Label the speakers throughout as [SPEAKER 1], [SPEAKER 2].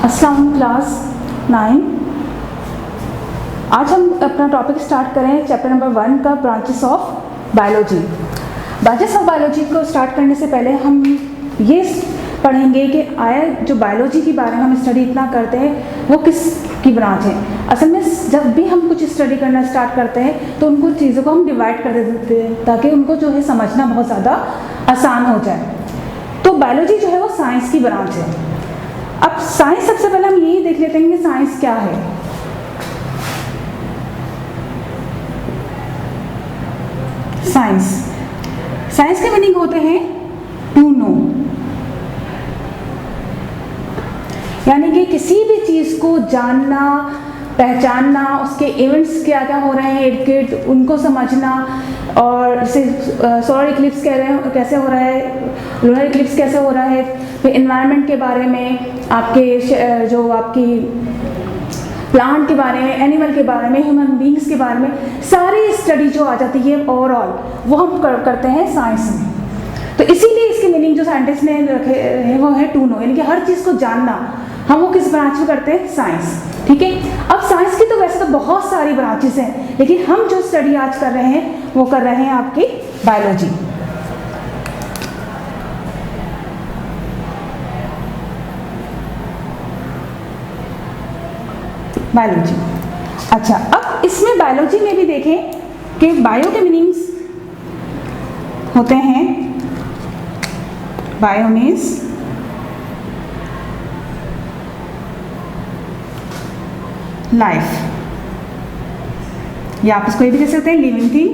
[SPEAKER 1] अस्सलाम क्लास 9। आज हम अपना टॉपिक स्टार्ट करें चैप्टर नंबर 1 का branches of biology. Branches of biology को स्टार्ट करने से पहले हम ये पढ़ेंगे कि आया जो बायोलॉजी के बारे में हम स्टडी इतना करते हैं वो किस की ब्रांच है। असल में जब भी हम कुछ स्टडी करना स्टार्ट करते हैं तो उनको चीज़ों को हम डिवाइड कर देते हैं ताकि उनको जो है समझना बहुत ज़्यादा आसान हो जाए। तो बायोलॉजी जो है वो साइंस की ब्रांच है। अब साइंस सबसे पहले हम यही देख लेते हैं कि साइंस क्या है। साइंस के मीनिंग होते हैं टू नो, यानी कि किसी भी चीज़ को जानना, पहचानना, उसके इवेंट्स क्या क्या हो रहे हैं इर्द गिर्द उनको समझना। और जैसे सोलर इक्लिप्स कह रहे हैं कैसे हो रहा है, लूनर इक्लिप्स कैसे हो रहा है, फिर एनवायरनमेंट के बारे में, आपके जो आपकी प्लांट के बारे में, एनिमल के बारे में, ह्यूमन बींग्स के बारे में, सारी स्टडी जो आ जाती है ओवरऑल वो हम करते हैं साइंस में। तो इसीलिए इसके मीनिंग जो साइंटिस्ट ने रखे हैं वो है टू नो, यानी कि हर चीज़ को जानना। हम वो किस ब्रांच में करते हैं? साइंस। ठीक है। अब साइंस की तो वैसे तो बहुत सारी ब्रांचेस हैं, लेकिन हम जो स्टडी आज कर रहे हैं वो कर रहे हैं आपकी बायोलॉजी। बायोलॉजी। अच्छा, अब इसमें बायोलॉजी में भी देखें कि बायो के मीनिंग्स होते हैं, बायो मीन्स लाइफ, या आप इसको ये भी कह सकते हैं लिविंग थिंग।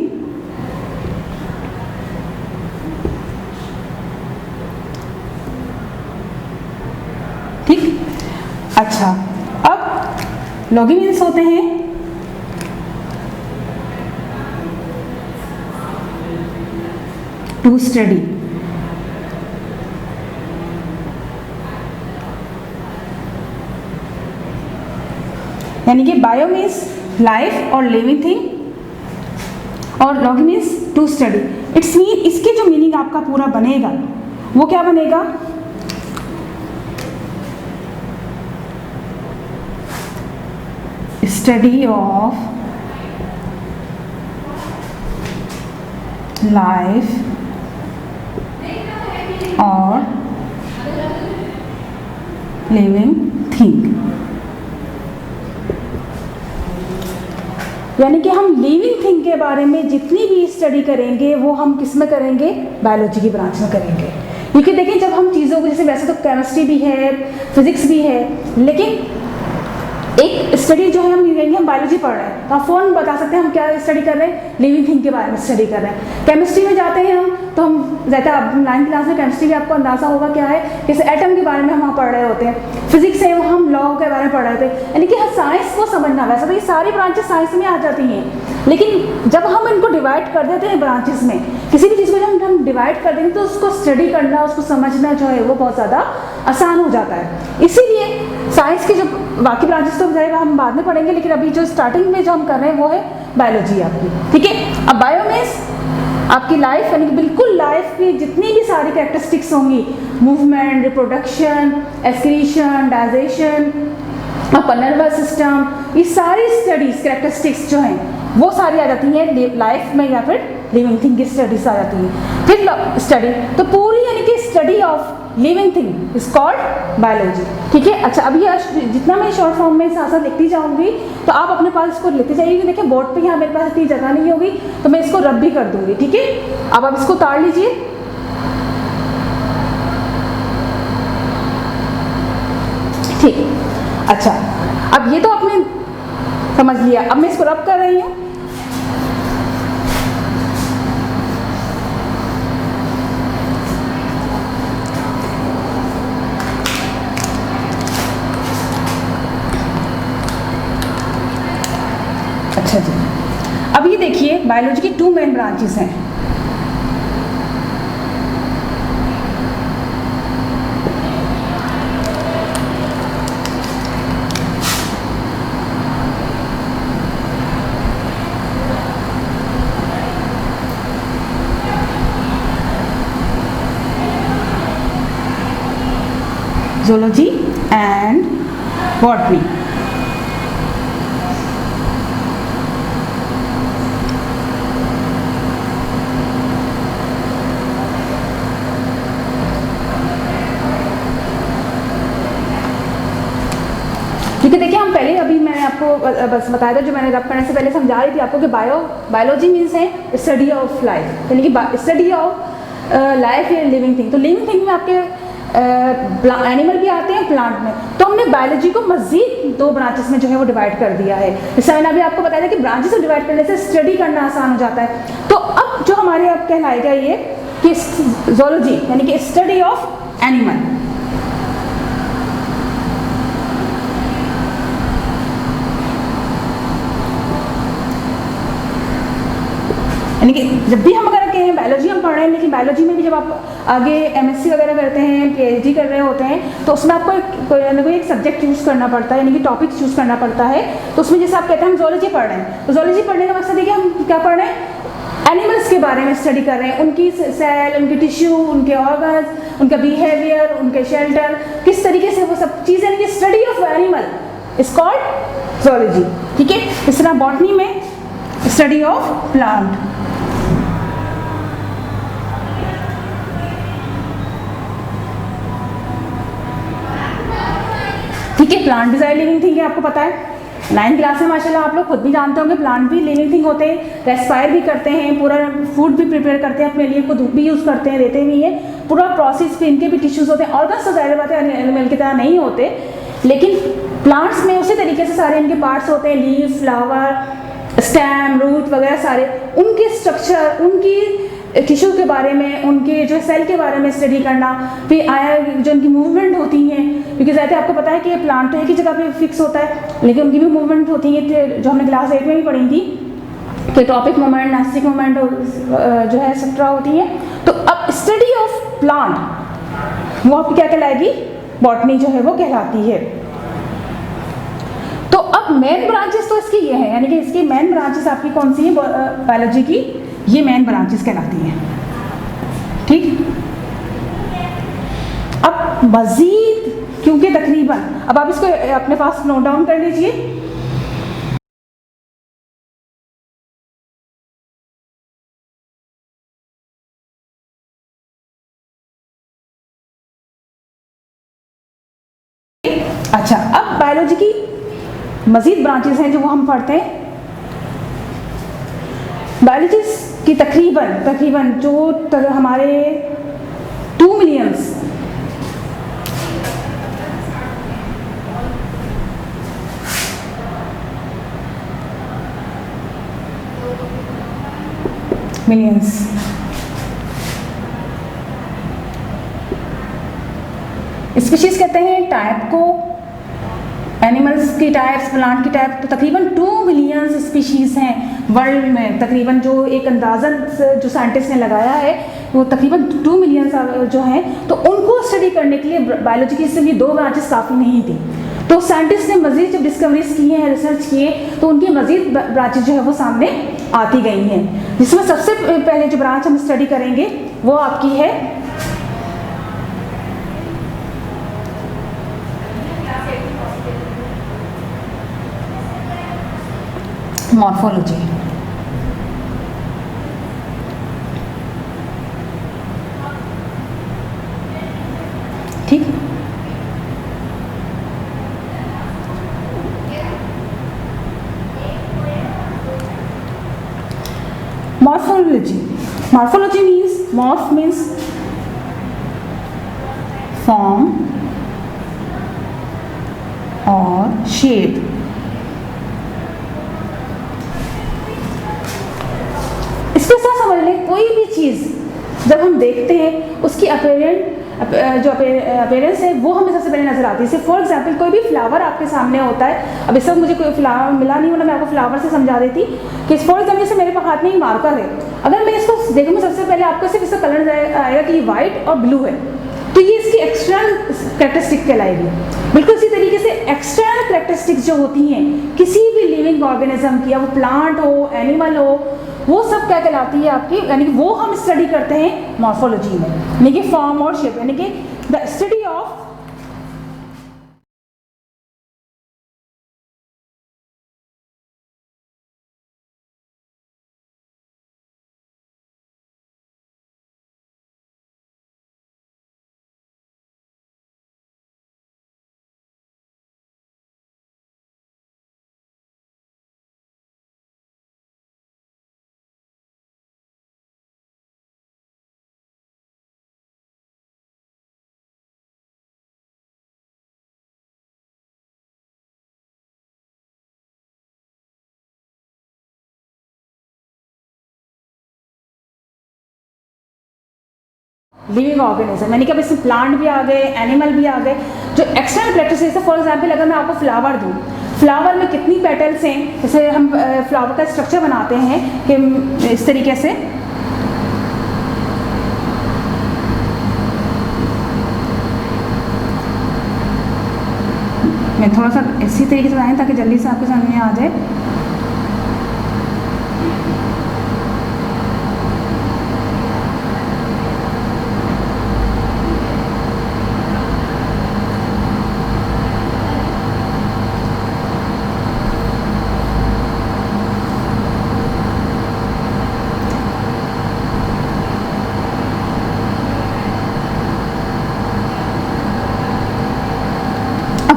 [SPEAKER 1] ठीक। अच्छा, अब लॉगी मीन्स होते हैं टू स्टडी, यानी कि बायो मीन्स लाइफ और लिविंग थिंग और logy means to study. It's mean इसके जो मीनिंग आपका पूरा बनेगा वो क्या बनेगा? स्टडी ऑफ लाइफ और लिविंग थिंग, यानी कि हम लिविंग थिंग के बारे में जितनी भी स्टडी करेंगे वो हम किस में करेंगे? बायोलॉजी की ब्रांच में करेंगे। क्योंकि देखिए जब हम चीज़ों को, जैसे वैसे तो केमिस्ट्री भी है, फिजिक्स भी है, लेकिन एक स्टडी जो है हम कहेंगे हम बायोलॉजी पढ़ रहे हैं तो आप फ़ौरन बता सकते हैं हम क्या स्टडी कर रहे हैं? लिविंग थिंग के बारे में स्टडी कर रहे हैं। केमिस्ट्री में जाते हैं हम तो हम ज़्यादा 9th क्लास में केमिस्ट्री भी आपको अंदाज़ा होगा क्या है, जैसे एटम के बारे में हम वहाँ पढ़ रहे होते हैं। फिजिक्स है हम लॉ के बारे में पढ़ रहे थे, यानी कि साइंस को समझना। वैसे तो ये सारी ब्रांचेस साइंस में आ जाती हैं, लेकिन जब हम इनको डिवाइड कर देते हैं ब्रांचेस में, किसी भी चीज़ को जब हम डिवाइड कर देंगे तो उसको स्टडी करना, उसको समझना जो है वो बहुत ज़्यादा आसान हो जाता है। इसीलिए साइंस के जो बाकी ब्रांचेस तो जाएगा हम बाद में पढ़ेंगे, लेकिन अभी जो स्टार्टिंग में जो हम कर रहे हैं वो है बायोलॉजी आपकी। ठीक है। अब बायो मीन्स आपकी लाइफ, यानी कि बिल्कुल लाइफ की जितनी भी सारी कैरेक्टरिस्टिक्स होंगी, मूवमेंट, रिप्रोडक्शन, एक्सक्रीशन, डाइजेशन, आपका नर्वस सिस्टम, ये सारी स्टडीज कैरेक्टरिस्टिक्स जो हैं वो सारी आ जाती हैं लाइफ में, या फिर लिविंग थिंग की स्टडीज आ जाती हैं। फिर स्टडी तो पूरी, यानी कि study of living thing is called biology. ठीक है। अच्छा, अभी जितना मैं शॉर्ट फॉर्म में साथ साथ लिखती जाऊंगी तो आप अपने पास इसको लिखते जाइए। देखिए बोर्ड पे यहाँ मेरे पास इतनी जगह नहीं होगी तो मैं इसको रब भी कर दूंगी। ठीक है। अब आप इसको उतार लीजिए। ठीक। अच्छा, अब ये तो आपने समझ लिया। अब मैं इसको रब कर रही हूँ। अच्छा जी, अब ये देखिए बायोलॉजी की 2 मेन ब्रांचेस हैं। zoology and botany. क्योंकि देखिए हम पहले अभी मैंने आपको बस बताया था, जो मैंने रब करने से पहले समझा रही थी आपको कि बायोलॉजी मीन्स है स्टडी ऑफ लाइफ, यानी कि स्टडी ऑफ लाइफ या लिविंग थिंग। तो लिविंग थिंग में आपके एनिमल भी आते हैं, प्लांट में। तो हमने बायोलॉजी को मजीद 2 ब्रांचेस में जो है वो डिवाइड कर दिया है। जैसे मैंने अभी आपको बताया था कि ब्रांचेस को डिवाइड करने से स्टडी करना आसान हो जाता है। तो अब जो हमारे अब कहलाएगा ये कि ज़ूलॉजी यानी कि स्टडी ऑफ एनिमल। यानी कि जब भी हम अगर कहें बायोलॉजी हम पढ़ रहे हैं, लेकिन बायोलॉजी में भी जब आप आगे एमएससी वगैरह करते हैं, पीएचडी कर रहे होते हैं, तो उसमें आपको कोई एक सब्जेक्ट चूज़ करना पड़ता है, यानी कि टॉपिक चूज़ करना पड़ता है। तो उसमें जैसे आप कहते हैं हम ज़ूलॉजी पढ़ रहे हैं, तो ज़ूलॉजी पढ़ने का मकसद है कि हम क्या पढ़ रहे हैं, एनिमल्स के बारे में स्टडी कर रहे हैं, उनकी सेल, उनके टिश्यू, उनके ऑर्गन्स, उनका बिहेवियर, उनके शेल्टर, किस तरीके से वो सब चीज़ें, यानी कि study of animal is called zoology. ठीक है। इस तरह बॉटनी में स्टडी ऑफ प्लांट। ठीक है। प्लांट भी सारे लिविंग थिंग है, आपको पता है। 9th क्लास में माशाल्लाह आप लोग खुद भी जानते होंगे प्लांट भी लिविंग थिंग होते हैं, रेस्पायर भी करते हैं, पूरा फूड भी प्रिपेयर करते हैं अपने लिए, खुद भी यूज़ करते हैं, देते भी हैं, पूरा प्रोसेस पे इनके भी टिश्यूज़ होते हैं। ऑर्गन्स तो ज़ाहिर बात है एनिमल की तरह नहीं होते, लेकिन प्लांट्स में उसी तरीके से सारे इनके पार्ट्स होते हैं, लीफ, फ्लावर, स्टेम, रूट वगैरह सारे, उनके स्ट्रक्चर, उनकी टिश्यू के बारे में, उनके जो सेल के बारे में स्टडी करना, फिर आया जो उनकी मूवमेंट होती हैं, क्योंकि ज़्यादा आपको पता है कि ये प्लांट तो एक ही जगह पे फिक्स होता है, लेकिन उनकी भी मूवमेंट होती है, जो हमने क्लास 8 में भी पढ़ी थी कि टॉपिक मूवमेंट, नास्टिक मूवमेंट जो है एक्सेट्रा होती है। तो अब स्टडी ऑफ प्लांट वो आपकी क्या कहलाएगी, बॉटनी जो है वो कहलाती है। तो अब मेन ब्रांचेस तो इसकी ये है, यानी कि इसकी मेन ब्रांचेस आपकी कौन सी है बायोलॉजी की, ये मेन ब्रांचेस कहलाती हैं। ठीक। अब मजीद क्योंकि तकरीबन, अब आप इसको अपने पास नोट डाउन कर लीजिए। अच्छा, अब बायोलॉजी की मजीद ब्रांचेस हैं जो वो हम पढ़ते हैं। बायोलॉजी की तकरीबन जो हमारे 2 मिलियंस स्पीशीज कहते हैं टाइप को, एनिमल्स की टाइप्स, प्लांट की टाइप। तो तकरीबन 2 मिलियन स्पीशीज़ हैं वर्ल्ड में तकरीबन, जो एक अंदाज़न जो साइंटिस्ट ने लगाया है वो तकरीबन 2 मिलियन जो हैं। तो उनको स्टडी करने के लिए बायोलॉजी की सिर्फ ये 2 ब्रांचेस काफ़ी नहीं थी। तो साइंटिस्ट ने मज़ीद जब डिस्कवरीज की हैं, रिसर्च किए, तो उनकी मज़ीद ब्रांचेस जो है वो सामने आती गई हैं, जिसमें सबसे पहले जो ब्रांच हम स्टडी करेंगे वो आपकी है मॉर्फोलॉजी। ठीक। Morphology means, morph means form और शेप। इसको समझ लें, कोई भी चीज़ जब हम देखते हैं उसकी अपीयरेंस है वो हमें सबसे पहले नजर आती है। फॉर एग्जांपल कोई भी फ्लावर आपके सामने होता है, अब इस वक्त मुझे कोई फ्लावर मिला नहीं, वरना मैं आपको फ्लावर से समझा देती कि फॉर एग्जांपल जैसे मेरे हाथ में ही मार्कर है, अगर मैं इसको देखूँगी सबसे पहले आपको सिर्फ इसका कलर आएगा कि ये वाइट और ब्लू है, तो ये इसकी एक्सटर्नल कैरेक्टरिस्टिक कहलाएगी। बिल्कुल इसी तरीके से एक्सटर्नल कैरेक्टरिस्टिक्स जो होती हैं किसी भी लिविंग ऑर्गेनिज्म की, या वो प्लांट हो, एनिमल हो, वो सब क्या कहलाती है आपकी, यानी कि वो हम स्टडी करते हैं मॉर्फोलॉजी में, यानी कि फॉर्म और शेप, यानी कि the study of living organism, यानी कि अब इसमें प्लांट भी आ गए, एनिमल भी आ गए। जो एक्सटर्नल कैरेक्टरिस्टिक्स है, फॉर एग्जांपल अगर मैं आपको फ्लावर दूँ, फ्लावर में कितनी पेटल्स हैं, जैसे हम फ्लावर का स्ट्रक्चर बनाते हैं कि इस तरीके से, मैं थोड़ा सा इसी तरीके से बनाएं ताकि जल्दी से आपके समझ में आ जाए।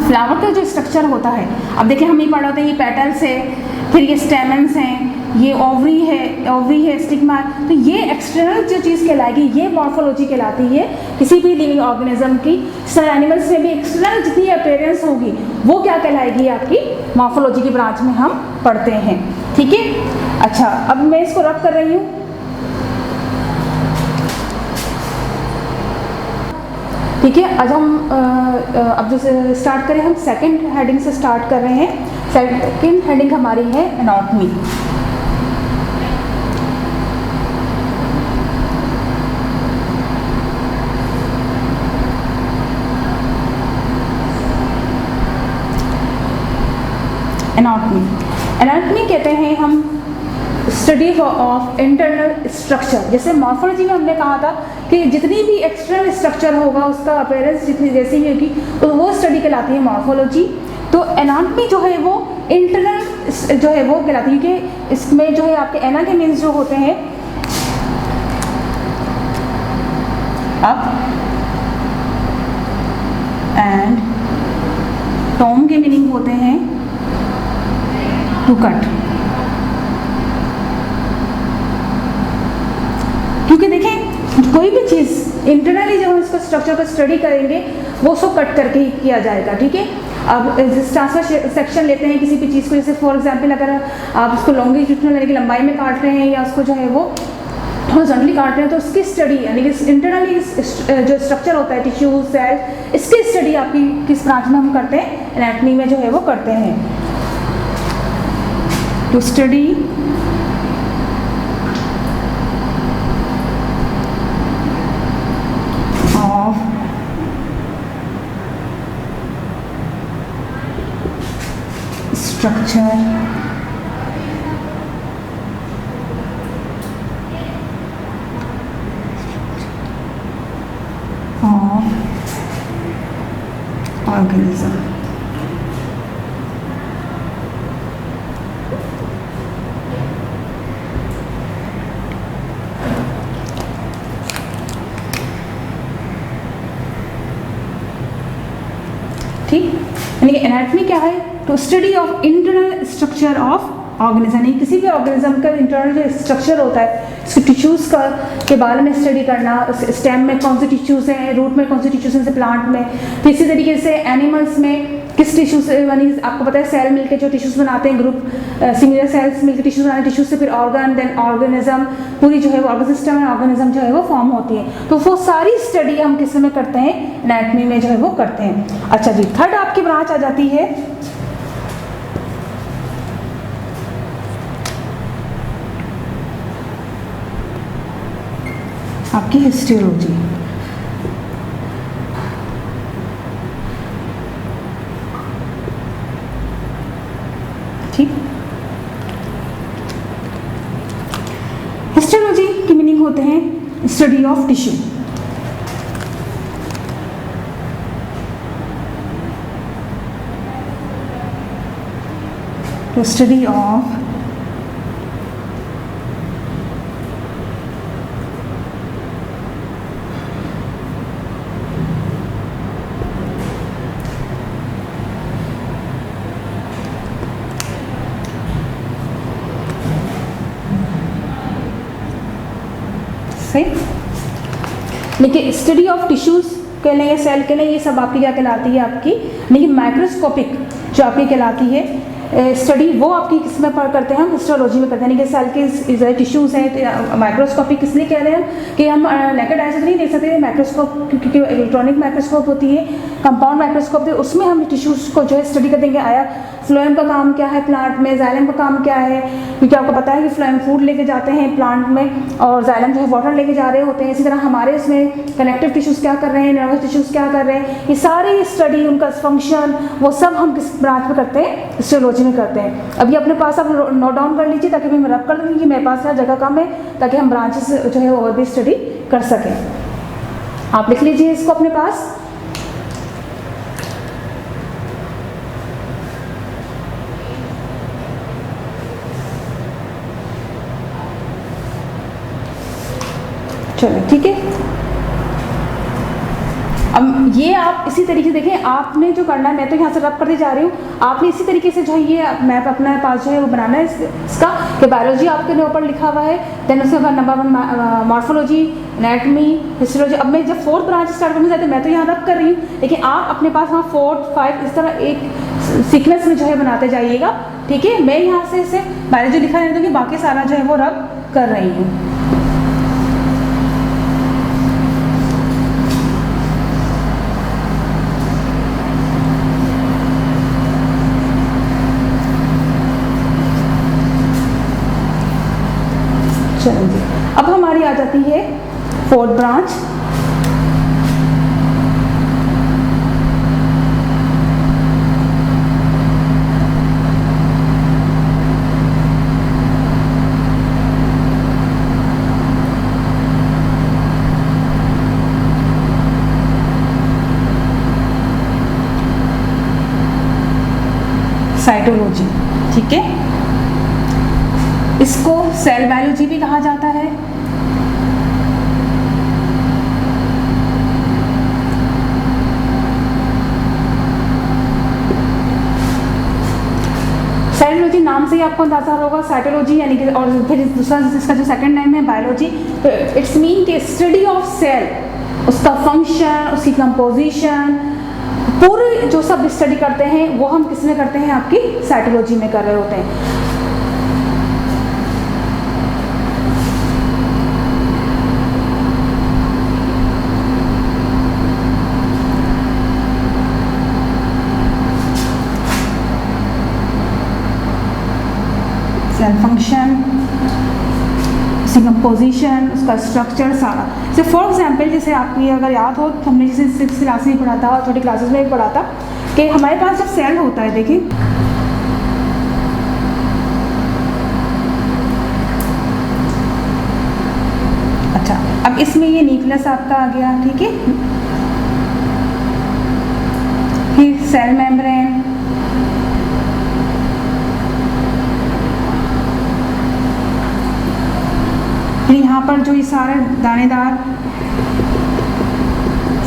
[SPEAKER 1] फ्लावर का जो स्ट्रक्चर होता है, अब देखिए हम ये पढ़ रहे होते हैं, ये पेटल्स है, फिर ये स्टेमन्स हैं, ये ओवरी है, स्टिग्मा, तो ये एक्सटर्नल जो चीज़ कहलाएगी ये मॉर्फोलॉजी कहलाती है किसी भी लिविंग ऑर्गेनिज्म की। एनिमल्स में भी एक्सटर्नल जितनी अपीयरेंस होगी वो क्या कहलाएगी, आपकी मॉर्फोलॉजी की ब्रांच में हम पढ़ते हैं। ठीक है, अच्छा अब मैं इसको रब कर रही हूँ। ठीक है, आज हम अब जो स्टार्ट करें, हम सेकंड हेडिंग से स्टार्ट कर रहे हैं। सेकंड हेडिंग हमारी है एनाटॉमी। एनाटॉमी कहते हैं हम स्टडी ऑफ इंटरनल स्ट्रक्चर। जैसे मॉर्फोलॉजी में हमने कहा था कि जितनी भी एक्सटर्नल स्ट्रक्चर होगा उसका अपीयरेंस जितनी जैसी भी होगी तो वो स्टडी कहलाती है मॉर्फोलॉजी। तो एनाटॉमी जो है वो इंटरनल जो है वो कहलाती है, कि इसमें जो है आपके एना के मीन्स जो होते हैं अप एंड टॉम के मीनिंग होते हैं टू कट। क्योंकि देखें कोई भी चीज़ इंटरनली जब हम इसको स्ट्रक्चर को स्टडी करेंगे वो उसको कट करके ही किया जाएगा। ठीक है, अब ट्रांसफर सेक्शन लेते हैं किसी भी चीज़ को, जैसे फॉर एग्जांपल अगर आप उसको लॉन्गिट्यूडनल यानी कि लंबाई में काट रहे हैं या उसको जो है वो हॉरिजॉन्टली काट रहे हैं, तो उसकी स्टडी यानी कि इंटरनली जो स्ट्रक्चर होता है टिश्यू सेल, इसकी स्टडी आपकी किस ब्रांच में हम करते हैं, एनाटॉमी में जो है वो करते हैं। To study structure of organism। ठीक, यानी कि एनाटॉमी क्या है, to study of internal structure of organism, यानी किसी भी ऑर्गेनिज्म का इंटरनल जो स्ट्रक्चर होता है उसके टिश्यूज़ का के बारे में स्टडी करना, स्टेम में कौन से टिश्यूज़ हैं, रूट में कौन से टिश्यूज़ हैं, प्लांट में। तो इसी तरीके से एनिमल्स में किस टिश्यूज़, यानी आपको पता है सेल मिलकर जो टिश्यूज़ बनाते हैं, ग्रुप सिमिलर सेल्स मिलकर टिश्यूज़ बनाते हैं, टिश्यूज़ से फिर ऑर्गन, देन ऑर्गेनिज्म, पूरी जो है वो ऑर्गन सिस्टम है, ऑर्गेनिज्म जो है वो फॉर्म होती है। तो वो सारी स्टडी हम किस में करते हैं, एनाटॉमी में जो है वो करते हैं। अच्छा जी, थर्ड आपकी ब्रांच आ जाती है आपकी हिस्टोलॉजी। ठीक, हिस्टोलॉजी की मीनिंग होते हैं स्टडी ऑफ टिश्यू। तो स्टडी ऑफ सही, लेकिन स्टडी ऑफ टिश्यूज़ कह लेंगे, सेल कह लेंगे, ये सब आपकी क्या कहलाती है, आपकी लेकिन माइक्रोस्कोपिक जो आपकी कहलाती है स्टडी वो आपकी किस में करते हैं हम, हिस्टोलॉजी में करते हैं। यानी कि सेल के टिश्यूज़ हैं, माइक्रोस्कोपी किस लिए कह रहे हैं कि हम नेकेड आई से नहीं देख सकते, माइक्रोस्कोप क्योंकि इलेक्ट्रॉनिक माइक्रोस्कोप होती है, कंपाउंड माइक्रोस्कोप है, उसमें हम टिश्यूज़ को जो है स्टडी कर देंगे। आया फ्लोएम का काम क्या है प्लांट में, जाइलम का काम क्या है, क्योंकि आपको पता है कि फ्लोएम फूड लेके जाते हैं प्लांट में और जाइलम जो है वाटर लेके जा रहे होते हैं। इसी तरह हमारे इसमें कनेक्टिव टिश्यूज़ क्या कर रहे हैं, नर्वस टिश्यूज़ क्या कर रहे हैं, ये सारी स्टडी उनका फंक्शन वो सब हम किस ब्रांच में करते हैं, हिस्टोलॉजी में करते हैं। अभी अपने पास आप नोट डाउन कर लीजिए ताकि मैं रब कर दूँगी कि मेरे पास यहाँ जगह कम है, ताकि हम ब्रांचेस जो है और भी स्टडी कर सकें। आप लिख लीजिए इसको अपने पास। चलो ठीक है, अब ये आप इसी तरीके से देखें, आपने जो करना है, मैं तो यहाँ से रब करते जा रही हूँ, आपने इसी तरीके से जो है ये मैप अपना पास जो है वो बनाना है इसका, कि बायोलॉजी आपके ऊपर लिखा हुआ है, देन उसके बाद नंबर 1 मॉर्फोलॉजी, एनाटॉमी, हिस्टोलॉजी। अब मैं जब 4th ब्रांच स्टार्ट करना चाहती हूँ, मैं तो यहाँ रब कर रही हूँ, लेकिन आप अपने पास वहाँ 4th 5 इस तरह एक सीक्वेंस में जो है बनाते जाइएगा। ठीक है, मैं यहाँ से इसे बायोलॉजी लिखा रहने दूँगी, बाकी सारा जो है वो रब कर रही हूँ। चलिए, अब हमारी आ जाती है 4th ब्रांच। साइटोलॉजी। ठीक है, इसको सेल बायोलॉजी भी कहा जाता है। साइटोलॉजी नाम से ही आपको अंदाजा होगा, साइटोलॉजी यानी कि, और फिर दूसरा इसका जो सेकंड नेम है बायोलॉजी, तो इट्स मीन कि स्टडी ऑफ सेल, उसका फंक्शन, उसकी कंपोजिशन, पूरे जो सब स्टडी करते हैं वो हम किस में करते हैं, आपकी साइटोलॉजी में कर रहे होते हैं। सेल फंक्शन, उसकी कंपोजिशन, उसका स्ट्रक्चर सारा। जैसे फॉर एग्जांपल, जैसे आपकी अगर याद हो तो हमने जैसे 6th क्लास में पढ़ा था, छोटी क्लासेस में भी पढ़ा था कि हमारे पास जब सेल होता है, देखिए अच्छा, अब इसमें ये न्यूक्लियस आपका आ गया। ठीक है, फिर सेल मेम्ब्रेन, फिर यहाँ पर जो ये सारे दानेदार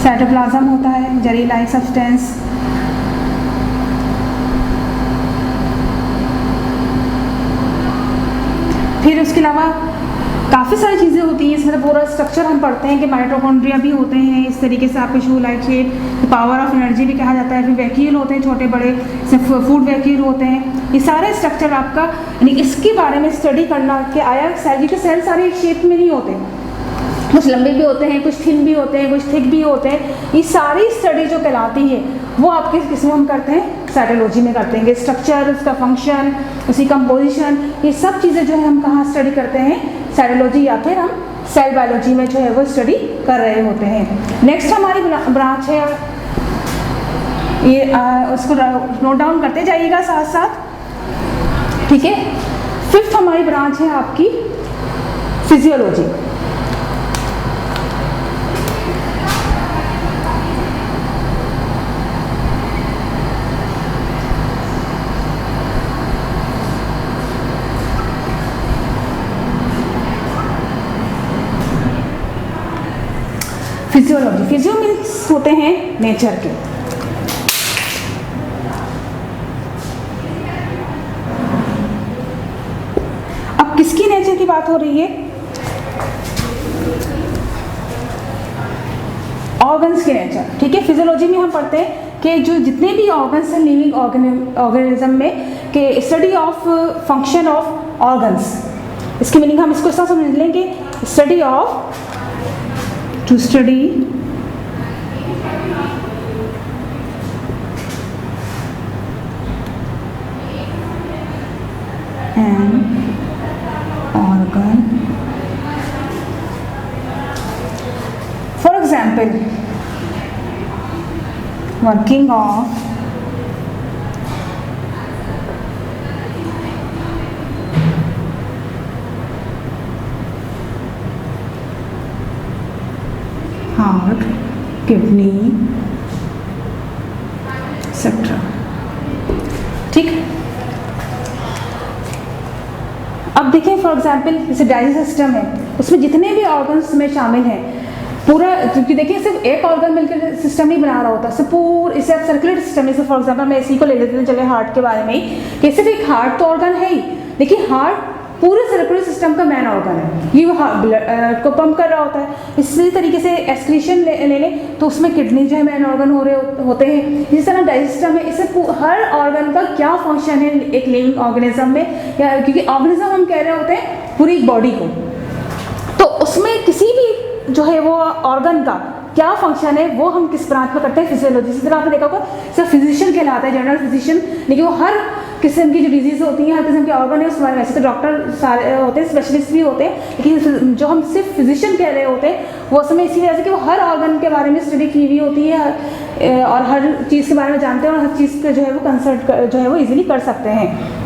[SPEAKER 1] साइटोप्लाज्म होता है, जेली लाइक सब्सटेंस, फिर उसके अलावा काफ़ी सारी चीज़ें होती हैं इसमें, पूरा स्ट्रक्चर हम पढ़ते हैं कि माइटोकॉन्ड्रिया भी होते हैं इस तरीके से, आपके shoe like shape, power of energy भी कहा जाता है, फिर वैक्यूल होते हैं छोटे बड़े, फूड वैक्यूल होते हैं, ये सारे स्ट्रक्चर आपका, यानी इसके बारे में स्टडी करना कि आया सेल के सेल सारे एक शेप में नहीं होते, कुछ लंबे भी होते हैं, कुछ थिन भी होते हैं, कुछ थिक भी होते हैं। ये सारी स्टडी जो कहलाती है वो आपके किस में हम करते हैं, साइटोलॉजी में करते हैं। स्ट्रक्चर, उसका फंक्शन, उसकी कंपोजिशन, ये सब चीज़ें जो है हम कहाँ स्टडी करते हैं, साइटोलॉजी या फिर हम सेल बायोलॉजी में जो है वो स्टडी कर रहे होते हैं। नेक्स्ट हमारी ब्रांच है, ये उसको नोट डाउन करते जाइएगा साथ साथ। ठीक है, 5th हमारी ब्रांच है आपकी फिजियोलॉजी। फिजियोलॉजी, फिजियो मीन्स होते हैं नेचर के। अब किसकी नेचर की बात हो रही है, ऑर्गन्स की नेचर। ठीक है, फिजियोलॉजी में हम पढ़ते हैं कि जो जितने भी ऑर्गन्स हैं लिविंग ऑर्गेनिज्म में, कि study of function of organs, इसकी मीनिंग हम इसको इस तरह समझ लेंगे, study of, to study an organ, for example working of heart, kidney, etc. ठीक। अब देखें फॉर एग्जाम्पल जैसे डाइजेस्टिव सिस्टम है, उसमें जितने भी ऑर्गन्स में शामिल हैं पूरा, क्योंकि देखिए सिर्फ एक ऑर्गन मिलकर सिस्टम नहीं बना रहा होता, सिर्फ पूरा इसे आप सर्कुलेटरी सिस्टम में से फॉर एग्जांपल मैं इसी को ले लेते हैं, चले हार्ट के बारे में ही, कि सिर्फ एक हार्ट तो ऑर्गन है ही, देखिए हार्ट पूरे सर्कुलेटरी सिस्टम का मेन ऑर्गन है, ये वो ब्लड को पंप कर रहा होता है। इसी तरीके से एक्सक्रीशन ले लें तो उसमें किडनी जो है मेन ऑर्गन होते हैं। इसी तरह डाइजेस्टम है, इससे हर ऑर्गन का क्या फंक्शन है एक लिविंग ऑर्गेनिज्म में, या क्योंकि ऑर्गेनिज्म हम कह रहे होते हैं पूरी बॉडी को, तो उसमें किसी भी जो है वो ऑर्गन का क्या फंक्शन है वो हम किस ब्रांच में करते हैं, फिजियोलॉजी। इसी तरह आपने देखा होगा सिर्फ फिजिशियन कहलाता है, जनरल फिजिशियन, लेकिन वो हर किस्म की जो डिजीज होती हैं, हर किस्म के ऑर्गन है उस बारे में, वैसे तो डॉक्टर सारे होते हैं, स्पेशलिस्ट भी होते हैं, लेकिन जो हम सिर्फ फिजिशियन कह रहे होते हैं वो समय इसी वजह से कि वो हर ऑर्गन के बारे में स्टडी की हुई होती है और हर चीज़ के बारे में जानते हैं और हर चीज़ का जो है वो कंसल्ट जो है वो ईजिली कर सकते हैं।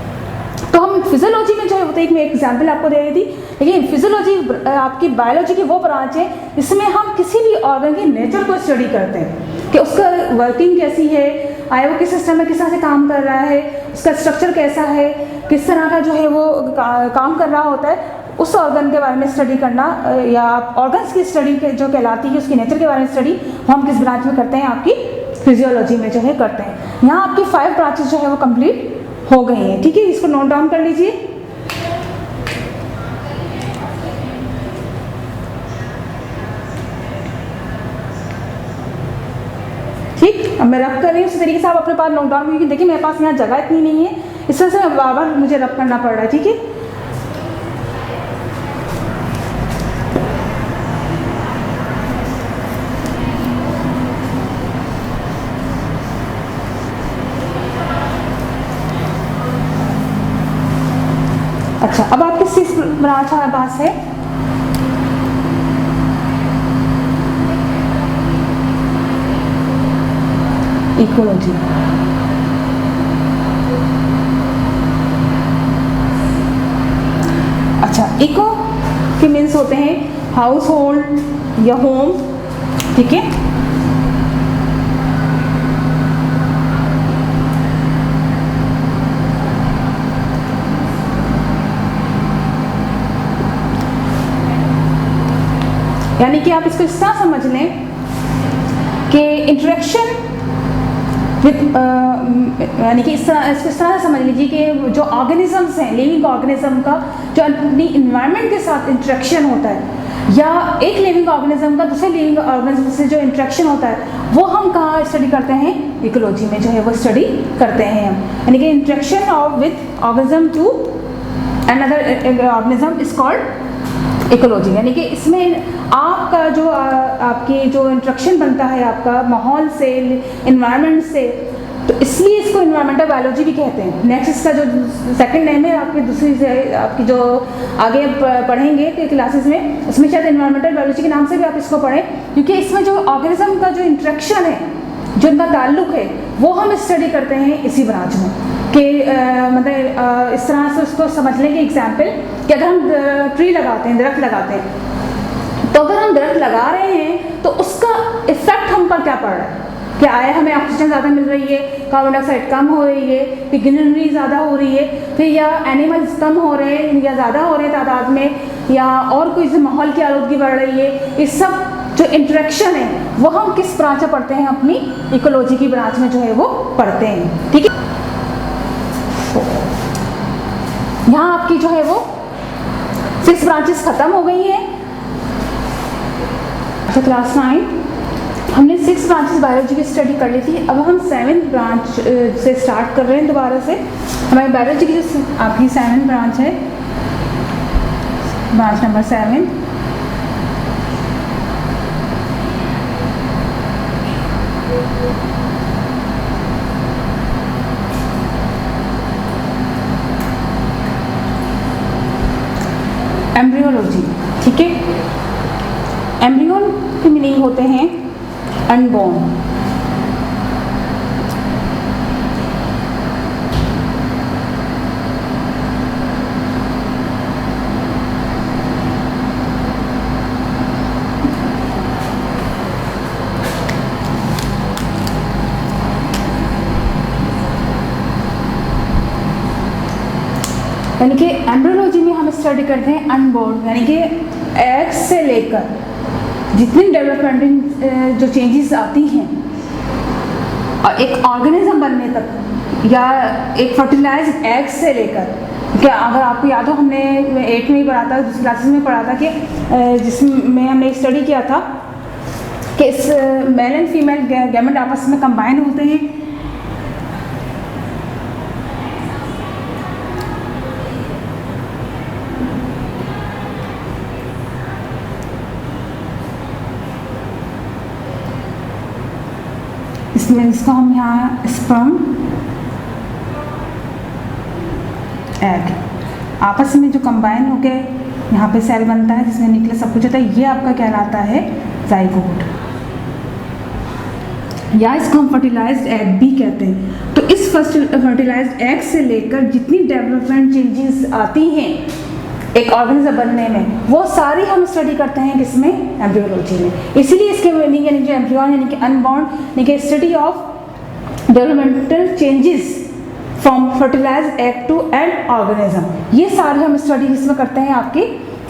[SPEAKER 1] तो हम फिजियोलॉजी में जो है वो, एक मैं एग्जाम्पल आपको दे रही थी, लेकिन फिजियोलॉजी आपकी बायोलॉजी की वो ब्रांच है जिसमें हम किसी भी ऑर्गन के नेचर को स्टडी करते हैं कि उसका वर्किंग कैसी है, आया वो किस सिस्टम में किस तरह से काम कर रहा है, उसका स्ट्रक्चर कैसा है, किस तरह का जो है वो काम कर रहा होता है, उस ऑर्गन के बारे में स्टडी करना, या ऑर्गन्स की स्टडी जो कहलाती है उसके नेचर के बारे में स्टडी हम किस ब्रांच में करते हैं, आपकी फिजियोलॉजी में जो है करते हैं। यहाँ आपकी 5 ब्रांचेस जो है वो कंप्लीट हो गई हैं, ठीक है, इसको नोट डाउन कर लीजिए। ठीक, अब मैं रब कर रही हूँ, उसी तरीके से आप अपने पास नोट डाउन, क्योंकि देखिए मेरे पास यहाँ जगह इतनी नहीं है, इस वजह से बार बार मुझे रब करना पड़ रहा है, ठीक है। अच्छा, अब आपकी 6 ब्रांच हमारे पास है, इकोलॉजी। अच्छा, इको के मीन्स होते हैं हाउस होल्ड या होम, ठीक है। यानी कि आप इसको इस तरह समझ लें कि इंटरेक्शन विद, यानी कि इसको इस तरह समझ लीजिए कि जो ऑर्गेनिजम्स हैं, लिविंग ऑर्गेनिज्म का जो अपनी इन्वायरमेंट के साथ इंटरेक्शन होता है, या एक लिविंग ऑर्गेनिज्म का दूसरे लिविंग ऑर्गेनिज्म से जो इंटरेक्शन होता है, वो हम कहाँ स्टडी करते हैं, इकोलॉजी में जो है वो स्टडी करते हैं हम। यानी कि interaction of with organism to another organism is called ecology. यानी कि इसमें आपका जो आपकी जो इंटरेक्शन बनता है आपका माहौल से, इन्वायरमेंट से, तो इसलिए इसको इन्वायरमेंटल बायोलॉजी भी कहते हैं। नेक्स्ट इसका जो सेकंड नेम है आपकी दूसरी से आपकी जो आगे पढ़ेंगे क्लासेस में, उसमें शायद इन्वायरमेंटल बायोलॉजी के नाम से भी आप इसको पढ़ें, क्योंकि इसमें जो ऑर्गेनिज्म का जो इंटरेक्शन है, जो इनका ताल्लुक है, वो हम स्टडी करते हैं इसी ब्रांच में। कि मतलब इस तरह से उसको समझ लेंगे एग्जाम्पल कि अगर हम ट्री लगाते हैं, दरख्त लगाते हैं, तो अगर हम दरख्त लगा रहे हैं तो उसका इफेक्ट हम पर क्या पड़ रहा है, कि आया हमें ऑक्सीजन ज़्यादा मिल रही है, कार्बन डाइऑक्साइड कम हो रही है, फिर ग्रीनरी ज़्यादा हो रही है, फिर या एनिमल्स कम हो रहे हैं या ज़्यादा हो रहे हैं तादाद में, या और कोई माहौल की आलूदगी बढ़ रही है। इस सब जो इंटरेक्शन है वो हम किस ब्रांच में पढ़ते हैं, अपनी इकोलॉजी की ब्रांच में जो है वो पढ़ते हैं, ठीक है। यहाँ आपकी जो है वो 6 ब्रांचेस खत्म हो गई हैं। तो क्लास 9 हमने 6 ब्रांचेस बायोलॉजी की स्टडी कर ली थी, अब हम 7th ब्रांच से स्टार्ट कर रहे हैं दोबारा से। हमारी बायोलॉजी की जो आपकी 7th ब्रांच है, ब्रांच नंबर 7, एम्ब्रियोलॉजी। ठीक है, एम्ब्रियोन के मीनिंग होते हैं अनबॉर्न। यानी कि एम्ब्रियोलॉजी में हम स्टडी करते हैं अनबॉर्न, यानी कि एग से लेकर जितनी डेवलपमेंट जो चेंजेस आती हैं और एक ऑर्गेनिज्म बनने तक, या एक फर्टिलाइज्ड एग से लेकर, क्या अगर आपको याद हो हमने 8 में ही पढ़ा था, दूसरी क्लासेस में पढ़ा था कि जिसमें हमने स्टडी किया था कि इस मेल एंड फीमेल गैमेट आपस में कंबाइन होते हैं। इसमें इसको हम यहाँ स्पर्म एग आपस में जो कंबाइन होके यहाँ पे सेल बनता है जिसमें न्यूक्लियस सब कुछ होता है, ये आपका कहलाता है जाइगोट, या इसको हम फर्टिलाइज्ड एग भी कहते हैं। तो इस फर्टिलाइज्ड एग से लेकर जितनी डेवलपमेंट चेंजेस आती हैं एक ऑर्गेनिज्म बनने में, वो सारी हम स्टडी करते हैं किसमें, एम्ब्रियोलॉजी में। इसीलिए इसके मीनिंग यानी कि एम्ब्रियन यानी कि अनबॉर्न, यानी कि study of developmental changes from fertilised egg to an organism, ये सारी हम स्टडी किसमें करते हैं, आपकी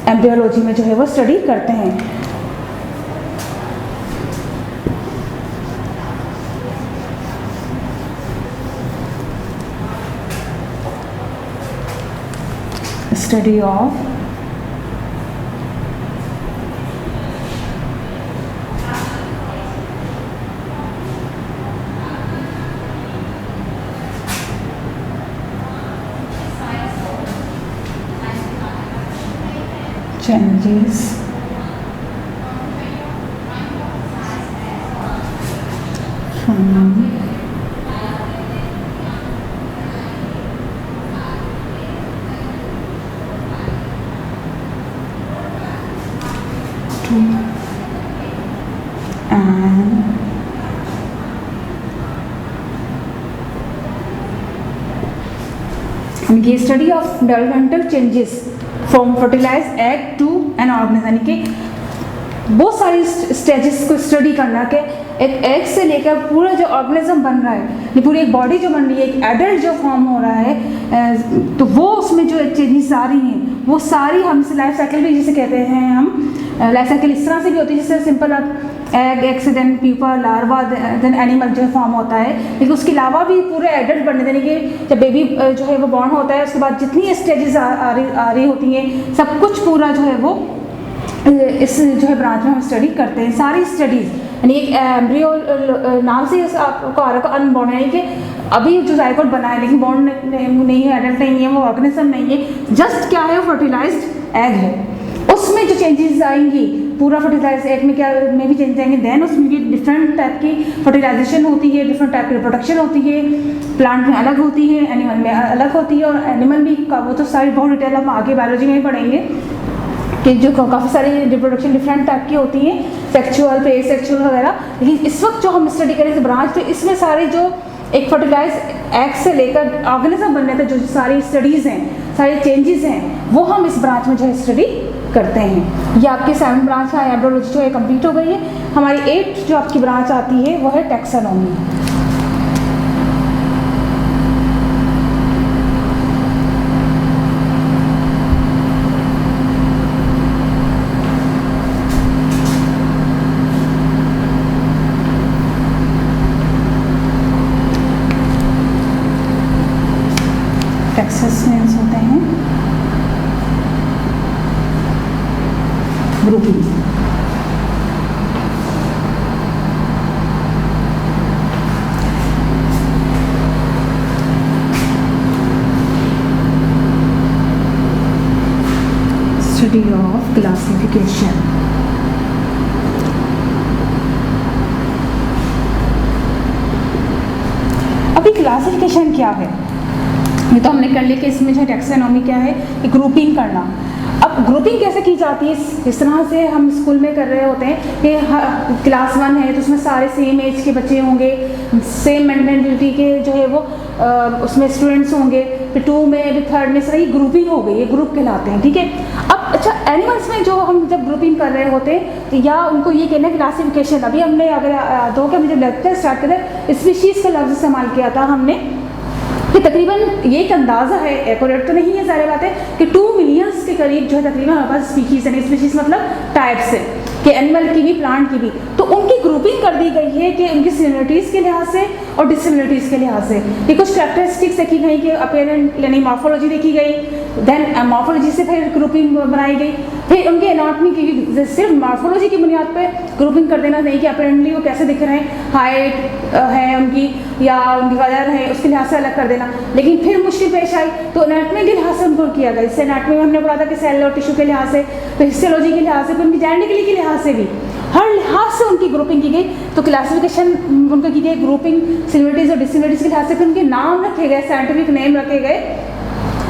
[SPEAKER 1] एम्ब्रियोलॉजी में जो है वो स्टडी करते हैं। Study of changes from ये study of developmental changes from fertilised egg to an organism, यानी कि बहुत सारी स्टेजेस को स्टडी करना कि एक एग से लेकर पूरा जो ऑर्गेनिज्म बन रहा है, ये पूरी एक बॉडी जो बन रही है, एक एडल्ट जो फॉर्म हो रहा है, तो वो उसमें जो चेंजेस आ रही हैं वो सारी हम इसे लाइफ साइकिल भी जिसे कहते हैं, हम लाइफ साइकिल इस तरह से भी होती है जिससे सिंपल एग से then pupa larva then animal जो फॉर्म होता है, लेकिन उसके अलावा भी पूरे एडल्ट बनने देने के जब बेबी जो है वो बॉर्न होता है उसके बाद जितनी स्टेजेस आ रही होती हैं सब कुछ पूरा जो है वो इस जो है ब्रांच में हम स्टडी करते हैं। सारी स्टडीज़ यानी एक एम्ब्रियो नाम से आपको आ रहा है अनबॉर्न, यानी कि अभी जो जाइगोट बना है लेकिन बॉर्न नहीं है, एडल्ट नहीं है, वो ऑर्गेनिज्म नहीं है, जस्ट क्या है वो फर्टिलाइज्ड एग है। उसमें जो चेंजेस आएंगी पूरा फर्टिलाइज एग में क्या में भी चेंज आएंगे, देन उसमें भी डिफरेंट टाइप की फर्टिलाइजेशन होती है, डिफरेंट टाइप की रिप्रोडक्शन होती है, प्लांट में अलग होती है, एनिमल में अलग होती है, और एनिमल भी वो तो सारी बहुत डिटेल हम आगे बायोलॉजी में ही पढ़ेंगे कि जो काफ़ी सारी रिप्रोडक्शन डिफरेंट टाइप की होती हैं, सेक्चुअल पे सेक्चुअल वगैरह। लेकिन इस वक्त जो हम स्टडी करें ब्रांच, तो इसमें सारे जो एक फर्टिलाइज एग से लेकर ऑर्गेनिज्म बनने तक जो सारी स्टडीज़ हैं, सारे चेंजेस हैं, वो हम इस ब्रांच में जो है स्टडी करते हैं। ये आपकी 7 ब्रांच है एम्ब्रियोलॉजी जो है कंप्लीट हो गई है। हमारी 8 जो आपकी ब्रांच आती है वो है टैक्सोनॉमी। टैक्सोनॉमी होते हैं ग्रुपिंग। History of classification. अभी क्लासिफिकेशन क्या है ये तो हमने कर लिया कि इसमें जो टैक्सोनॉमी क्या है कि ग्रुपिंग करना। अब ग्रुपिंग कैसे की जाती है, इस तरह से हम स्कूल में कर रहे होते हैं कि क्लास 1 है तो उसमें सारे सेम एज के बच्चे होंगे, सेम मेंटेलिटी के जो है वो उसमें स्टूडेंट्स होंगे, फिर 2 में फिर 3rd में सही ग्रुपिंग हो गई, ये ग्रुप कहलाते हैं। ठीक है, अब अच्छा एनिमल्स में जो हम जब ग्रुपिंग कर रहे होते हैं तो या उनको ये कहना है क्लासिफिकेशन। अभी हमने अगर दो के जब लेक्चर स्टार्ट करें स्पीशीज़ का लफ्ज़ इस्तेमाल किया था हमने कि तकरीबन ये एक अंदाज़ा है, एक्यूरेट तो नहीं है सारी बातें, कि 2 मिलियंस के करीब जो है तकरीबन हमारे पास स्पीशीज़ है। स्पीशीज़ मतलब टाइप्स है कि एनिमल की भी प्लांट की भी, तो उनकी ग्रुपिंग कर दी गई है कि उनकी सिमिलरिटीज़ के लिहाज से और डिसिमिलरिटीज़ के लिहाज से। कि कुछ कैरेक्टरिस्टिक्स देखी गई कि अपेरेंट यानी मॉर्फोलॉजी देखी गई, देन मॉर्फोलॉजी से फिर ग्रुपिंग बनाई गई, फिर उनके एनाटॉमी की सिर्फ मॉर्फोलॉजी की बुनियाद पे ग्रुपिंग कर देना नहीं कि अपेरेंटली वो कैसे दिख रहे हैं, हाइट है उनकी या उनकी कलर है उसके लिहाज से अलग कर देना। लेकिन फिर मुश्किल पेश आई तो एनाटॉमी के लिहाज से उनको किया गया। जैसे एनाटॉमी में हमने पढ़ा था कि सेल और टिश्यू के लिहाज से, तो हिस्टोलॉजी के लिहाज से, फिर उनकी जेनेटिकली के लिहाज से भी हर लिहाज से उनकी ग्रुपिंग की गई। तो क्लासिफिकेशन उनको की गई ग्रुपिंग सिमिलरिटीज़ और डिसिमिलरिटीज़ के लिहाज से, फिर उनके नाम रखे गए, साइंटिफिक नेम रखे गए।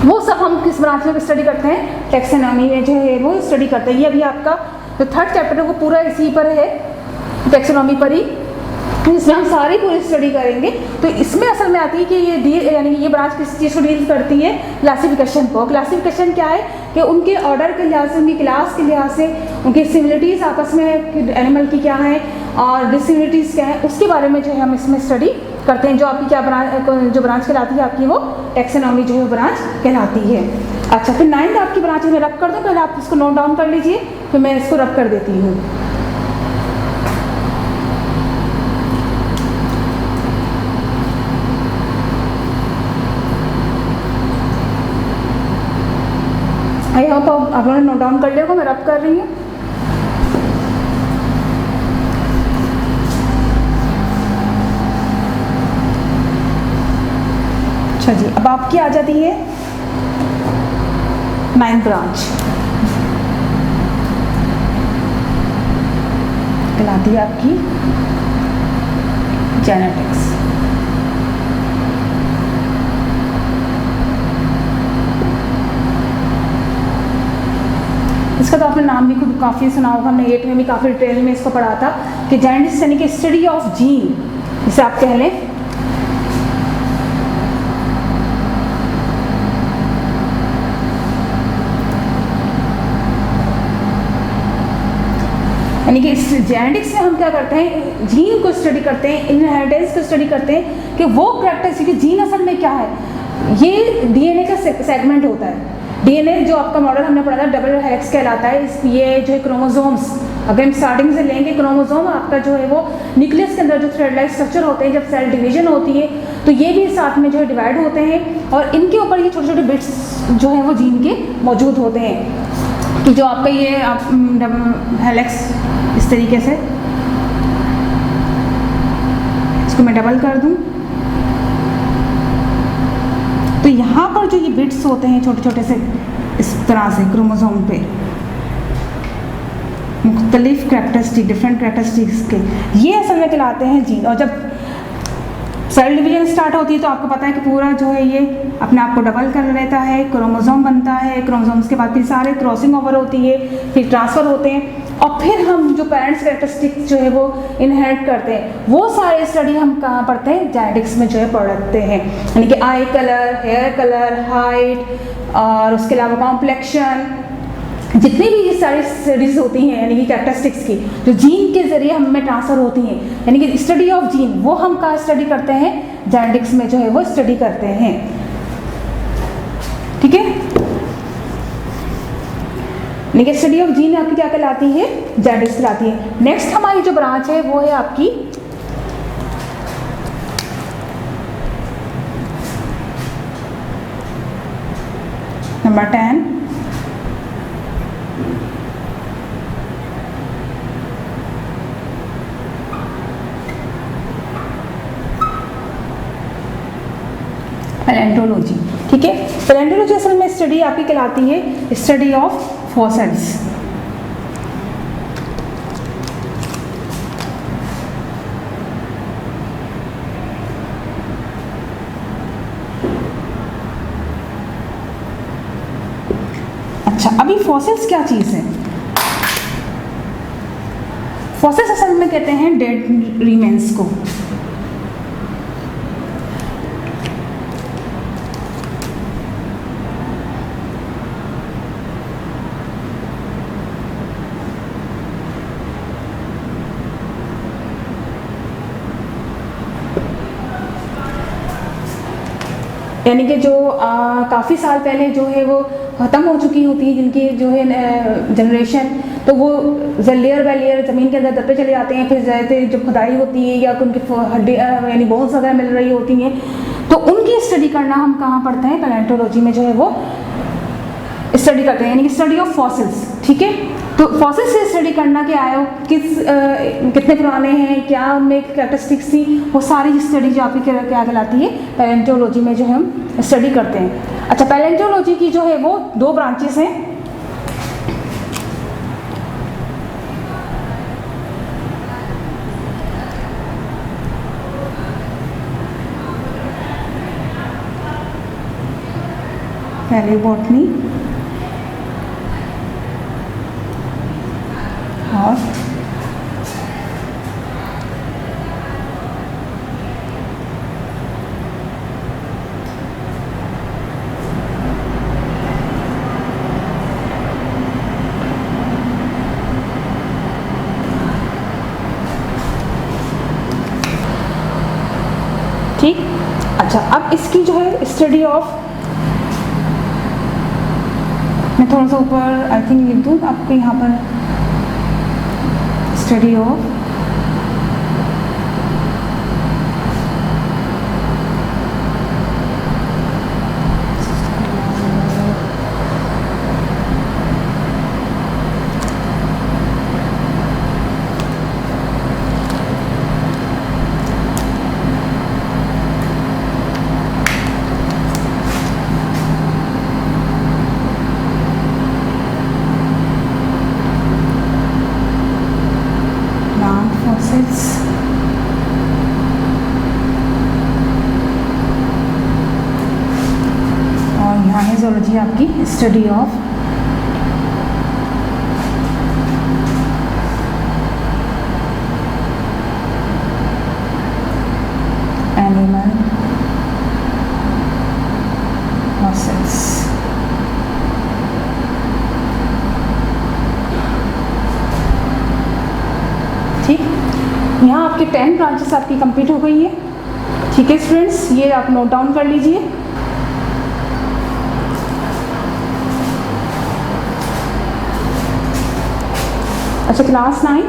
[SPEAKER 1] वो सब हम किस ब्रांच में स्टडी करते हैं, टैक्सोनॉमी में जो है वो स्टडी करते हैं। ये अभी आपका जो 3rd चैप्टर है वो पूरा इसी पर है, टैक्सोनॉमी पर ही, इसमें हम सारी पूरी स्टडी करेंगे। तो इसमें असल में आती है कि ये यानी ये ब्रांच किस चीज़ को डील करती है, क्लासिफिकेशन को। क्लासिफिकेशन क्या है कि उनके ऑर्डर के लिहाज से, उनकी क्लास के लिहाज से, उनकी सिमिलरिटीज़ आपस में एनिमल की क्या है और डिसिमिलरिटीज़ क्या है, उसके बारे में जो है हम इसमें स्टडी करते हैं। जो आपकी क्या जो ब्रांच कहलाती है आपकी वो टैक्सोनॉमी जो है ब्रांच कहलाती है। अच्छा, फिर 9th आपकी ब्रांच में रब कर दूँ, पहले आप इसको नोट डाउन कर लीजिए, फिर मैं इसको रब कर देती हूँ। आई होप आप लोगों ने नोट डाउन कर लिया होगा, मैं रब कर रही हूँ। अच्छा जी, अब आपकी आ जाती है 9th ब्रांच, कहलाती है आपकी जेनेटिक्स। इसका तो आपने नाम भी खुद काफ़ी सुना होगा, हमने 8th में भी काफ़ी डिटेल में इसको पढ़ा था कि जेनेटिक्स यानी कि स्टडी ऑफ जीन, जिसे आप कह लें। यानी कि इस जेनेटिक्स में हम क्या करते हैं, जीन को स्टडी करते हैं, इनहेरिटेंस को स्टडी करते हैं कि वो कैरेक्टरिस्टिक जीन असल में क्या है। ये डीएनए का सेगमेंट होता है। डीएनए जो आपका मॉडल हमने पढ़ा था डबल हेलिक्स कहलाता है। ये जो है क्रोमोसोम्स, अगर हम स्टार्टिंग से लेंगे, क्रोमोसोम आपका जो है वो न्यूक्लियस के अंदर जो थ्रेड लाइक स्ट्रक्चर होते हैं, जब सेल डिवीजन होती है तो ये भी साथ में जो है डिवाइड होते हैं और इनके ऊपर ये छोटे छोटे बिट्स जो है वो जीन के मौजूद होते हैं। कि जो आपका ये आप हेलिक्स इस तरीके से, इसको मैं डबल कर दूं तो यहाँ पर जो ये बिट्स होते हैं छोटे छोटे से इस तरह से क्रोमोसोम पे मुख्तलिफ कैरेक्टरिस्टिक, डिफरेंट कैरेक्टरिस्टिक्स के, ये असल में कहलाते हैं जीन। और जब सेल डिवीजन स्टार्ट होती है तो आपको पता है कि पूरा जो है ये अपने आप को डबल कर लेता है, क्रोमोसोम बनता है, क्रोमोसोम्स के बाद फिर सारे क्रॉसिंग ओवर होती है, फिर ट्रांसफ़र होते हैं और फिर हम जो पेरेंट्स कैरेक्टरिस्टिक जो है वो इनहेरिट करते हैं। वो सारे स्टडी हम कहाँ पढ़ते हैं, जेनेटिक्स में जो है पढ़ते हैं। यानी कि eye colour, hair colour, height और उसके अलावा कॉम्प्लेक्शन, जितनी भी ये सारी स्टडीज़ होती हैं यानी कि कैरेक्टरिस्टिक्स की जो जीन के ज़रिए हमें ट्रांसफ़र होती हैं, यानी कि स्टडी ऑफ जीन, वो हम कहाँ स्टडी करते हैं, जेनेटिक्स में जो है वो स्टडी करते हैं। ठीक है, यानी कि स्टडी ऑफ जीन आपकी क्या कहलाती है, जेनेटिक्स कहलाती है। नेक्स्ट हमारी जो ब्रांच है वो है आपकी नंबर 10, पैलेंटोलॉजी। ठीक है, पैलेंटोलॉजी असल में स्टडी आपकी कहलाती है स्टडी ऑफ फॉसिल्स। अच्छा, अभी फॉसिल्स क्या चीज़ है? फॉसिल्स असल में कहते हैं डेड रिमेन्स को। यानी कि जो काफ़ी साल पहले जो है वो ख़त्म हो चुकी होती है जिनकी जो है जनरेशन, तो वो लेयर बाय लेयर ज़मीन के अंदर दबते चले जाते हैं। फिर ज़्यादा जब खुदाई होती है या उनकी हड्डी यानी बोन्स वगैरह मिल रही होती हैं, तो उनकी स्टडी करना हम कहाँ पढ़ते हैं? पैलेंटोलॉजी में जो है वो स्टडी करते हैं, यानी कि स्टडी ऑफ फॉसिल्स। ठीक है, तो फॉसिल्स से स्टडी करना क्या है, कितने पुराने हैं, क्या उनमें कैरेक्टरिस्टिक्स थी, वो सारी स्टडी जो आपकी क्या कहलाती है? पैलेंटोलॉजी में जो है हम स्टडी करते हैं। अच्छा, पैलेंटोलॉजी की जो है वो 2 ब्रांचेस हैं। पैलेबॉटनी और ठीक। अच्छा, अब इसकी जो है स्टडी ऑफ, मैं थोड़ा सा ऊपर आई थिंक लिख दूँ आपको यहाँ पर, स्टडी ऑफ ज़ूलॉजी आपकी स्टडी ऑफ एनिमल फॉसिल्स। ठीक, यहाँ आपकी 10 ब्रांचेस आपकी कंप्लीट हो गई है। ठीक है स्टूडेंट्स, ये आप नोट डाउन कर लीजिए। अच्छा, क्लास 9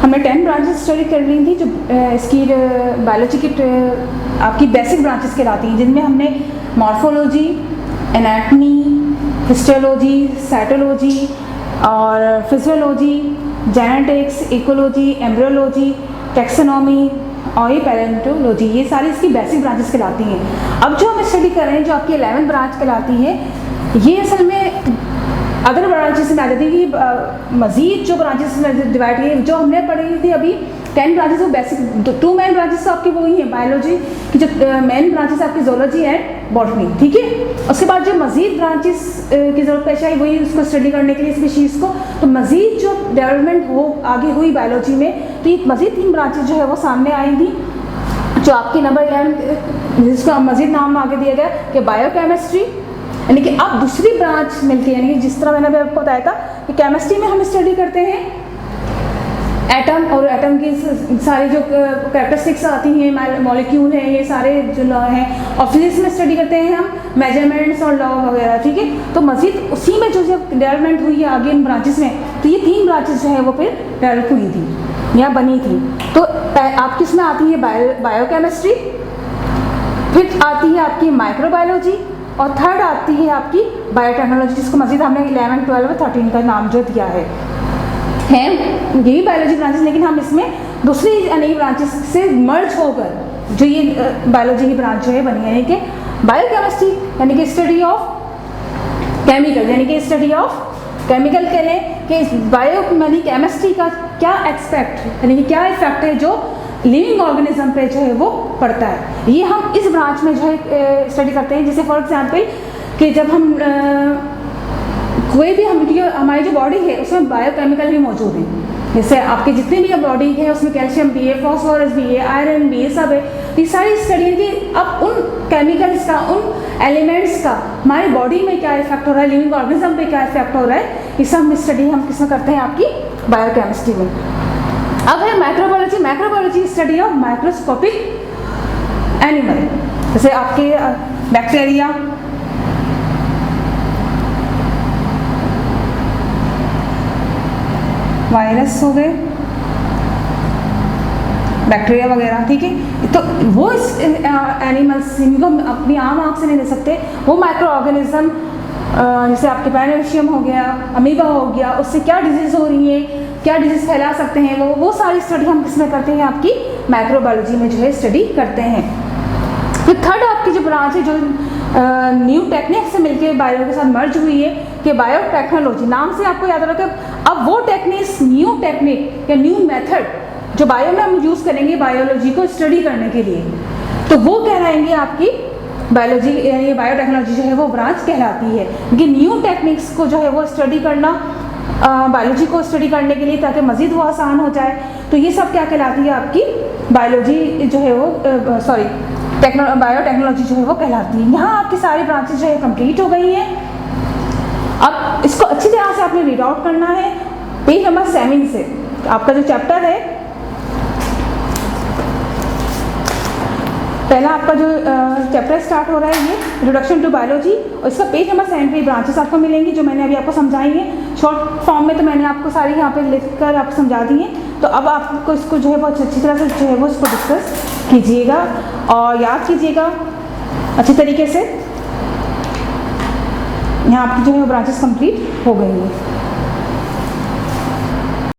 [SPEAKER 1] हमने 10 ब्रांचेस स्टडी कर रही थी, जो इसकी बायोलॉजी की आपकी बेसिक ब्रांचेस कहलाती हैं, जिनमें हमने मॉर्फोलॉजी, एनाटमी, हिस्टोलॉजी, साइटोलॉजी और physiology, genetics, ecology, embryology, taxonomy और ये पैलेंटोलॉजी, ये सारी इसकी बेसिक ब्रांचेस कहलाती हैं। अब जो हम स्टडी कर रहे हैं, जो आपकी 11th ब्रांच कहलाती है, ये असल में अदर ब्रांचेस में आ जाती है कि मज़ीद जो ब्रांचेस में डिवाइड की, जो हमने पढ़ी थी अभी 10 ब्रांचेस, वो बेसिक 2 मेन ब्रांचेस आपकी वही हैं। बायोलॉजी की जो मेन ब्रांचेस आपकी ज़ूलॉजी एंड बॉटनी। ठीक है, उसके बाद जो मज़ीद ब्रांचेस की ज़रूरत पेश आई वही उसको स्टडी करने के लिए स्पीशीज़ को, तो मज़ीद जो डेवलपमेंट हो आगे हुई बायोलॉजी में, तो ये मज़ीद 3 ब्रांचेस जो है वो सामने आई थी, जो आपकी नंबर 11 जिसको मज़ीद नाम आगे दिया गया कि बायोकेमिस्ट्री, यानी कि अब दूसरी ब्रांच मिलती है। यानी कि जिस तरह मैंने अभी आपको बताया था कि केमिस्ट्री में हम स्टडी करते हैं एटम, और एटम की सारी जो कैरेक्टरिस्टिक्स आती हैं, मॉलिक्यूल हैं, ये सारे जो लॉ हैं, और फिजिक्स में स्टडी करते हैं हम मेजरमेंट्स और लॉ वगैरह। ठीक है, तो मज़ीद उसी में जो डेवलपमेंट हुई है आगे इन ब्रांचेस में, तो ये 3 ब्रांचेस जो है वो फिर डेवलप हुई थी या बनी थी। तो आपकी इसमें आती है बायोकेमिस्ट्री, फिर आती है आपकी माइक्रोबायोलॉजी, और थर्ड आती है आपकी बायोटेक्नोलॉजी, जिसको मज़ीद हमने 11, 12 और 13 का नाम जो दिया है यही बायोलॉजी ब्रांचेस, लेकिन हम इसमें दूसरी नई ब्रांचेस से मर्ज होकर जो ये बायोलॉजी की ब्रांच जो है बनी है। यानी कि बायोकेमिस्ट्री यानी कि स्टडी ऑफ केमिकल, यानी कि स्टडी ऑफ केमिकल कह लें कि बायो यानी केमिस्ट्री का क्या एक्सपेक्ट यानी कि क्या इफेक्ट है जो लिविंग ऑर्गेनिज्म पे जो है वो पड़ता है, ये हम इस ब्रांच में जो है स्टडी करते हैं। जैसे फॉर एग्जांपल कि जब हम कोई भी हमारी जो बॉडी है उसमें बायोकेमिकल भी मौजूद हैं, जैसे आपके जितने भी बॉडी है उसमें कैल्शियम भी है, फॉस्फोरस भी है, आयरन भी है, सब है। तो ये सारी स्टडी की अब उन केमिकल्स का, उन एलिमेंट्स का हमारी बॉडी में क्या इफेक्ट हो रहा है, लिविंग ऑर्गेनिज्म पे क्या इफेक्ट हो रहा है, ये सब स्टडी हम किसमें करते हैं, आपकी बायोकेमिस्ट्री में। अब है microbiology. Microbiology study of microscopic animal, जैसे आपके बैक्टीरिया, वायरस हो गए, बैक्टीरिया वगैरह, ठीक है। तो वो एनिमल्स जिनको हम अपनी आम आँख से नहीं दे सकते, वो माइक्रो ऑर्गेनिज्म जैसे आपके पैरामीशियम हो गया, अमीबा हो गया, उससे क्या डिजीज़ हो रही है, क्या डिजीज़ फैला सकते हैं, वो सारी स्टडी हम किसमें करते हैं, आपकी माइक्रोबायोलॉजी में जो है स्टडी करते हैं। फिर थर्ड आपकी जो ब्रांच है जो न्यू टेक्निक से मिलकर बायो के साथ मर्ज हुई है कि बायोटेक्नोलॉजी। नाम से आपको याद रखो, अब वो टेक्निक्स, न्यू टेक्निक या न्यू मेथड जो बायो में हम यूज़ करेंगे बायोलॉजी को स्टडी करने के लिए, तो वो कहलाएंगे आपकी बायोलॉजी, यानी बायोटेक्नोलॉजी जो है वो ब्रांच कहलाती है। कि न्यू टेक्निक्स को जो है वो स्टडी करना बायोलॉजी को स्टडी करने के लिए, ताकि मज़ीद वो आसान हो जाए, तो ये सब क्या कहलाती है, आपकी बायोलॉजी जो है वो बायोटेक्नोलॉजी जो है वो कहलाती है। यहाँ आपकी सारी ब्रांचेज जो है कंप्लीट हो गई हैं। अब इसको अच्छी तरह से आपने रीड आउट करना है पेज नंबर 7 से। आपका जो चैप्टर है, पहला आपका जो चैप्टर स्टार्ट हो रहा है ये इंट्रोडक्शन टू बायोलॉजी, और इसका पेज नंबर 7 पे ब्रांचेस आपको मिलेंगी जो मैंने अभी आपको समझाई हैं शॉर्ट फॉर्म में। तो मैंने आपको सारी यहाँ पे लिख कर आपको समझा दी हैं, तो अब आपको इसको जो है बहुत अच्छी तरह से जो है वो इसको डिस्कस कीजिएगा और याद कीजिएगा अच्छी तरीके से। यहाँ आपकी जो है ब्रांचेस कंप्लीट हो गई हैं।